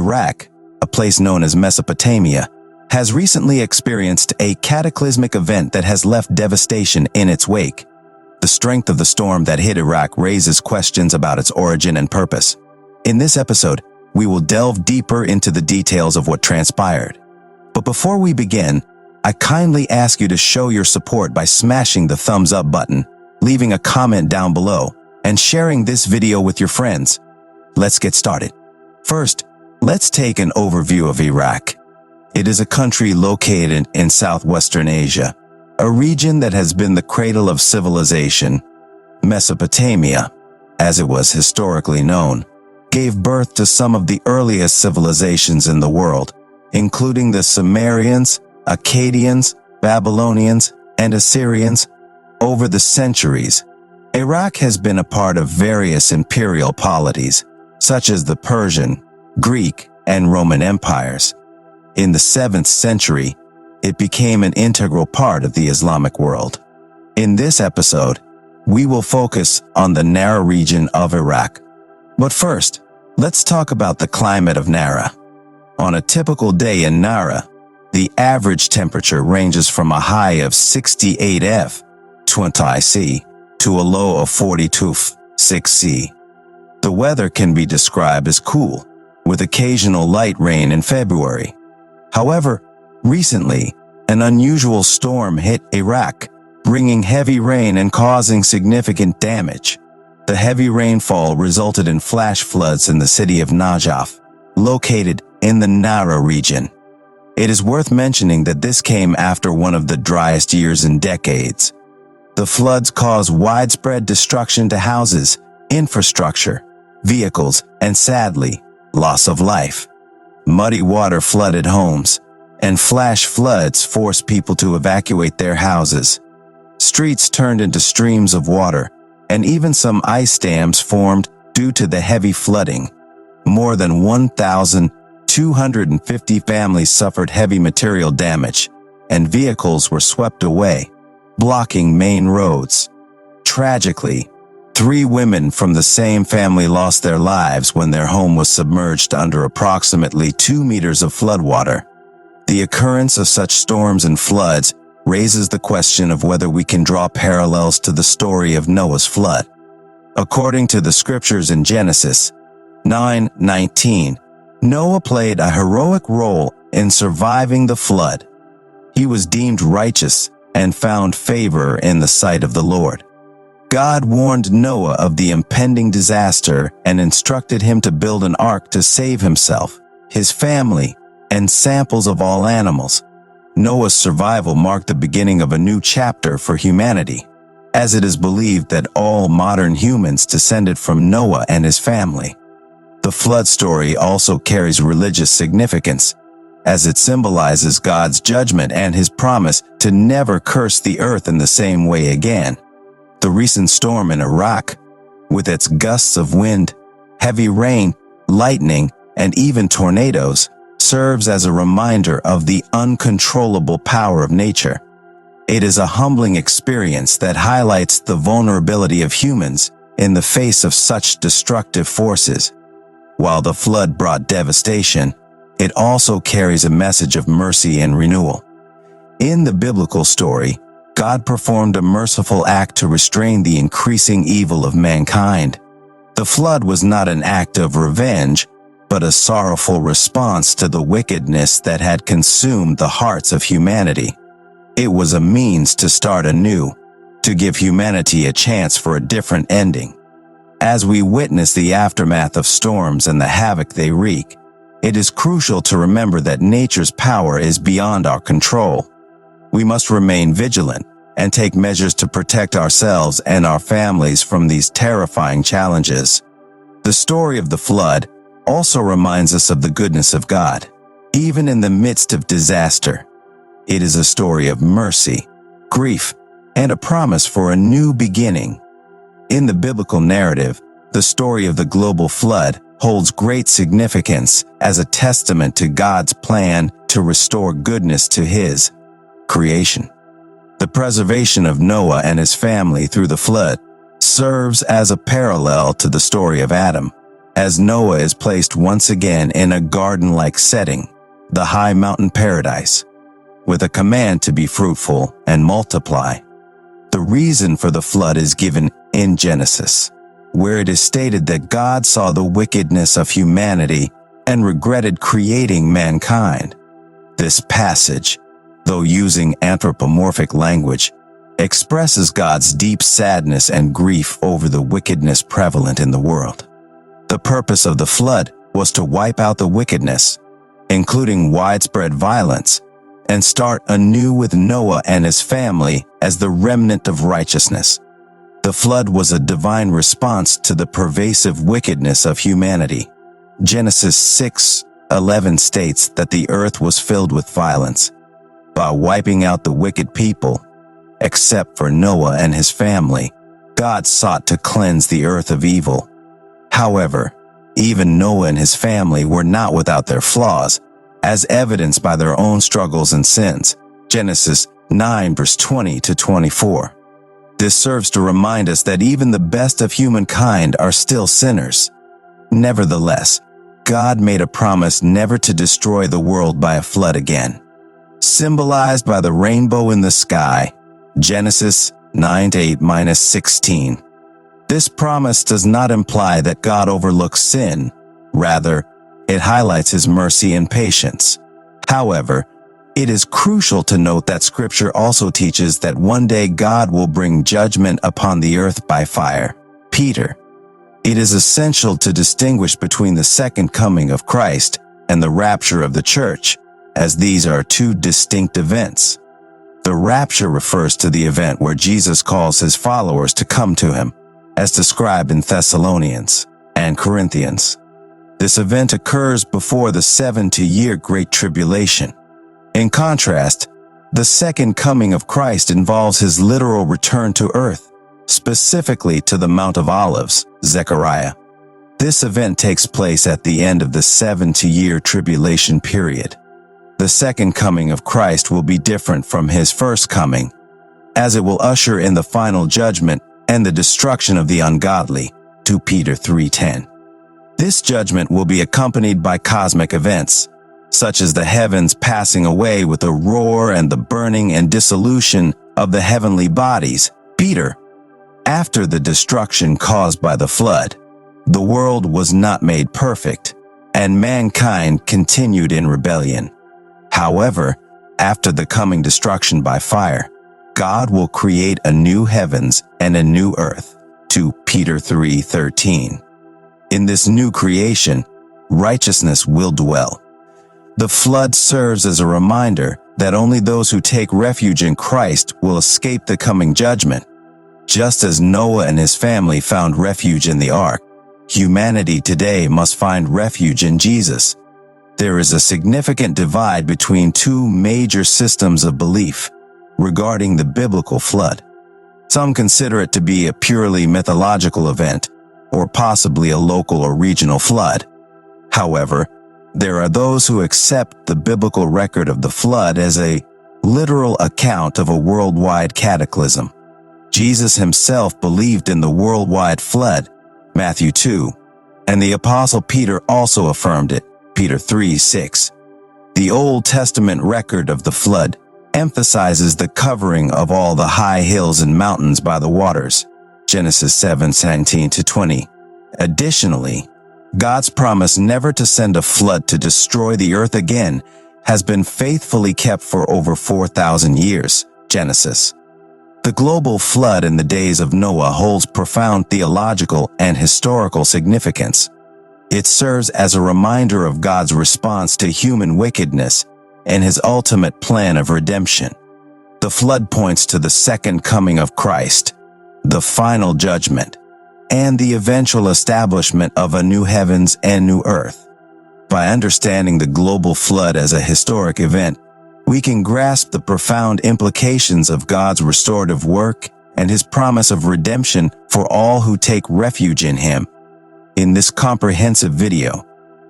Iraq, a place known as Mesopotamia, has recently experienced a cataclysmic event that has left devastation in its wake. The strength of the storm that hit Iraq raises questions about its origin and purpose. In this episode, we will delve deeper into the details of what transpired. But before we begin, I kindly ask you to show your support by smashing the thumbs up button, leaving a comment down below, and sharing this video with your friends. Let's get started. First, let's take an overview of Iraq. It is a country located in southwestern Asia, a region that has been the cradle of civilization. Mesopotamia, as it was historically known, gave birth to some of the earliest civilizations in the world, including the Sumerians, Akkadians, Babylonians, and Assyrians. Over the centuries, Iraq has been a part of various imperial polities, such as the Persian, Greek, and Roman empires. In the 7th century, it became an integral part of the Islamic world. In this episode, we will focus on the Nara region of Iraq. But first, let's talk about the climate of Nara. On a typical day in Nara, the average temperature ranges from a high of 68 F, 20 C, to a low of 42 F, 6 C. The weather can be described as cool, with occasional light rain in February. However, recently, an unusual storm hit Iraq, bringing heavy rain and causing significant damage. The heavy rainfall resulted in flash floods in the city of Najaf, located in the Nara region. It is worth mentioning that this came after one of the driest years in decades. The floods caused widespread destruction to houses, infrastructure, vehicles, and sadly, loss of life. Muddy water flooded homes, and flash floods forced people to evacuate their houses. Streets turned into streams of water, and even some ice dams formed due to the heavy flooding. More than 1,250 families suffered heavy material damage, and vehicles were swept away, blocking main roads. Tragically, 3 women from the same family lost their lives when their home was submerged under approximately 2 meters of floodwater. The occurrence of such storms and floods raises the question of whether we can draw parallels to the story of Noah's flood. According to the scriptures in Genesis 9:19, Noah played a heroic role in surviving the flood. He was deemed righteous and found favor in the sight of the Lord. God warned Noah of the impending disaster and instructed him to build an ark to save himself, his family, and samples of all animals. Noah's survival marked the beginning of a new chapter for humanity, as it is believed that all modern humans descended from Noah and his family. The flood story also carries religious significance, as it symbolizes God's judgment and his promise to never curse the earth in the same way again. The recent storm in Iraq, with its gusts of wind, heavy rain, lightning, and even tornadoes, serves as a reminder of the uncontrollable power of nature. It is a humbling experience that highlights the vulnerability of humans in the face of such destructive forces. While the flood brought devastation, it also carries a message of mercy and renewal. In the biblical story, God performed a merciful act to restrain the increasing evil of mankind. The flood was not an act of revenge, but a sorrowful response to the wickedness that had consumed the hearts of humanity. It was a means to start anew, to give humanity a chance for a different ending. As we witness the aftermath of storms and the havoc they wreak, it is crucial to remember that nature's power is beyond our control. We must remain vigilant and take measures to protect ourselves and our families from these terrifying challenges. The story of the flood also reminds us of the goodness of God, even in the midst of disaster. It is a story of mercy, grief, and a promise for a new beginning. In the biblical narrative, the story of the global flood holds great significance as a testament to God's plan to restore goodness to His creation. The preservation of Noah and his family through the flood serves as a parallel to the story of Adam, as Noah is placed once again in a garden-like setting, the high mountain paradise, with a command to be fruitful and multiply. The reason for the flood is given in Genesis, where it is stated that God saw the wickedness of humanity and regretted creating mankind. This passage, though using anthropomorphic language, expresses God's deep sadness and grief over the wickedness prevalent in the world. The purpose of the flood was to wipe out the wickedness, including widespread violence, and start anew with Noah and his family as the remnant of righteousness. The flood was a divine response to the pervasive wickedness of humanity. Genesis 6:11 states that the earth was filled with violence. By wiping out the wicked people, except for Noah and his family, God sought to cleanse the earth of evil. However, even Noah and his family were not without their flaws, as evidenced by their own struggles and sins. Genesis 9 verse 20 to 24. This serves to remind us that even the best of humankind are still sinners. Nevertheless, God made a promise never to destroy the world by a flood again, symbolized by the rainbow in the sky. Genesis 9:8-16. This promise does not imply that God overlooks sin. Rather, it highlights his mercy and patience. However, it is crucial to note that Scripture also teaches that one day God will bring judgment upon the earth by fire. Peter. It is essential to distinguish between the second coming of Christ and the rapture of the church, as these are two distinct events. The rapture refers to the event where Jesus calls his followers to come to him, as described in Thessalonians and Corinthians. This event occurs before the 70-year Great Tribulation. In contrast, the second coming of Christ involves his literal return to earth, specifically to the Mount of Olives, Zechariah. This event takes place at the end of the 70-year tribulation period. The second coming of Christ will be different from his first coming, as it will usher in the final judgment and the destruction of the ungodly, 2 Peter 3:10. This judgment will be accompanied by cosmic events, such as the heavens passing away with a roar and the burning and dissolution of the heavenly bodies. Peter. After the destruction caused by the flood, the world was not made perfect, and mankind continued in rebellion. However, after the coming destruction by fire, God will create a new heavens and a new earth, 2 Peter 3:13. In this new creation, righteousness will dwell. The flood serves as a reminder that only those who take refuge in Christ will escape the coming judgment. Just as Noah and his family found refuge in the ark, humanity today must find refuge in Jesus. There is a significant divide between two major systems of belief regarding the biblical flood. Some consider it to be a purely mythological event, or possibly a local or regional flood. However, there are those who accept the biblical record of the flood as a literal account of a worldwide cataclysm. Jesus himself believed in the worldwide flood, Matthew 2, and the Apostle Peter also affirmed it, Peter 3:6. The Old Testament record of the flood emphasizes the covering of all the high hills and mountains by the waters, Genesis 7:19-20. Additionally, God's promise never to send a flood to destroy the earth again has been faithfully kept for over 4,000 years, Genesis. The global flood in the days of Noah holds profound theological and historical significance. It serves as a reminder of God's response to human wickedness and his ultimate plan of redemption. The flood points to the second coming of Christ, the final judgment, and the eventual establishment of a new heavens and new earth. By understanding the global flood as a historic event, we can grasp the profound implications of God's restorative work and his promise of redemption for all who take refuge in him. In this comprehensive video,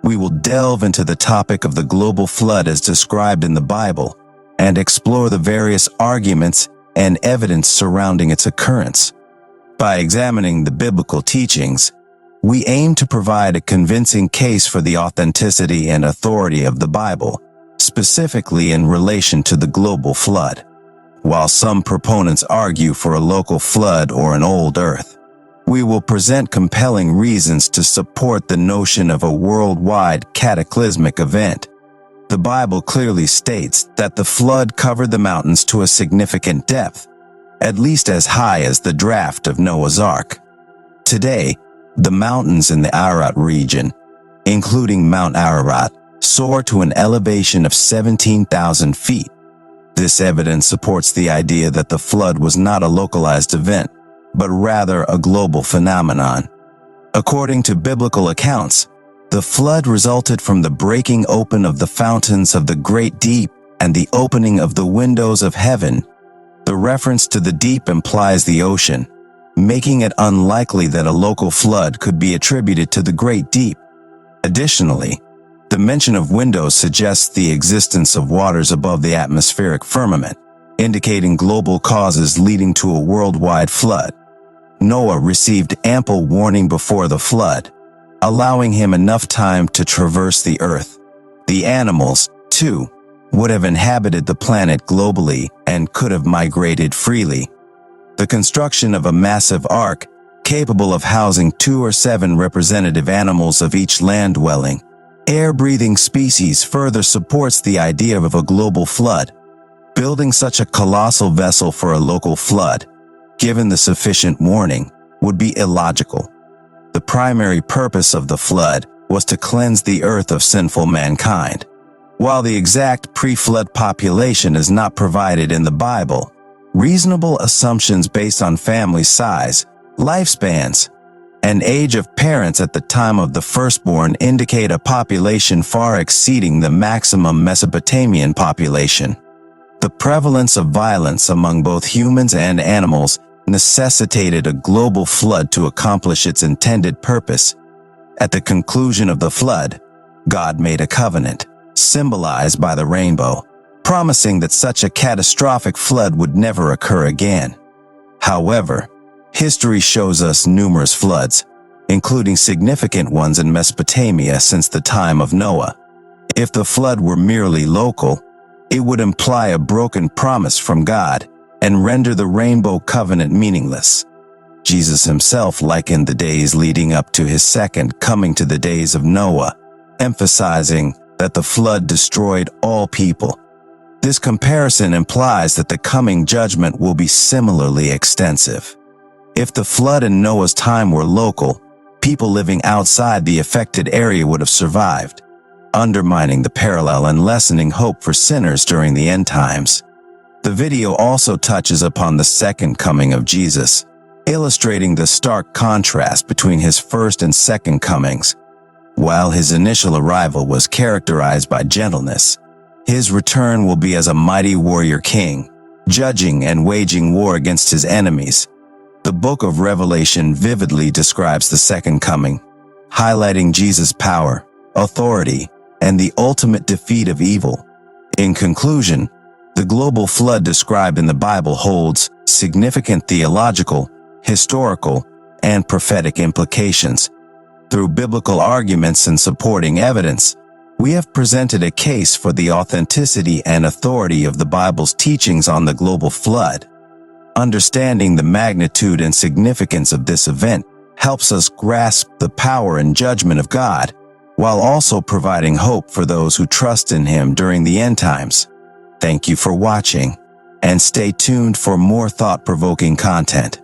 we will delve into the topic of the global flood as described in the Bible and explore the various arguments and evidence surrounding its occurrence. By examining the biblical teachings, we aim to provide a convincing case for the authenticity and authority of the Bible, specifically in relation to the global flood. While some proponents argue for a local flood or an old earth, we will present compelling reasons to support the notion of a worldwide cataclysmic event. The Bible clearly states that the flood covered the mountains to a significant depth, at least as high as the draft of Noah's Ark. Today, the mountains in the Ararat region, including Mount Ararat, soar to an elevation of 17,000 feet. This evidence supports the idea that the flood was not a localized event, but rather a global phenomenon. According to biblical accounts, the flood resulted from the breaking open of the fountains of the great deep and the opening of the windows of heaven. The reference to the deep implies the ocean, making it unlikely that a local flood could be attributed to the great deep. Additionally, the mention of windows suggests the existence of waters above the atmospheric firmament, indicating global causes leading to a worldwide flood. Noah received ample warning before the flood, allowing him enough time to traverse the earth. The animals, too, would have inhabited the planet globally and could have migrated freely. The construction of a massive ark, capable of housing 2 or 7 representative animals of each land-dwelling, air-breathing species, further supports the idea of a global flood. Building such a colossal vessel for a local flood, given the sufficient warning, would be illogical. The primary purpose of the flood was to cleanse the earth of sinful mankind. While the exact pre-flood population is not provided in the Bible, reasonable assumptions based on family size, lifespans, and age of parents at the time of the firstborn indicate a population far exceeding the maximum Mesopotamian population. The prevalence of violence among both humans and animals necessitated a global flood to accomplish its intended purpose. At the conclusion of the flood, God made a covenant, symbolized by the rainbow, promising that such a catastrophic flood would never occur again. However, history shows us numerous floods, including significant ones in Mesopotamia since the time of Noah. If the flood were merely local, it would imply a broken promise from God and render the rainbow covenant meaningless. Jesus himself likened the days leading up to his second coming to the days of Noah, emphasizing that the flood destroyed all people. This comparison implies that the coming judgment will be similarly extensive. If the flood in Noah's time were local, people living outside the affected area would have survived, undermining the parallel and lessening hope for sinners during the end times. The video also touches upon the second coming of Jesus, illustrating the stark contrast between his first and second comings. While his initial arrival was characterized by gentleness, his return will be as a mighty warrior king, judging and waging war against his enemies. The book of Revelation vividly describes the second coming, highlighting Jesus' power, authority, and the ultimate defeat of evil. In conclusion, the global flood described in the Bible holds significant theological, historical, and prophetic implications. Through biblical arguments and supporting evidence, we have presented a case for the authenticity and authority of the Bible's teachings on the global flood. Understanding the magnitude and significance of this event helps us grasp the power and judgment of God, while also providing hope for those who trust in Him during the end times. Thank you for watching, and stay tuned for more thought-provoking content.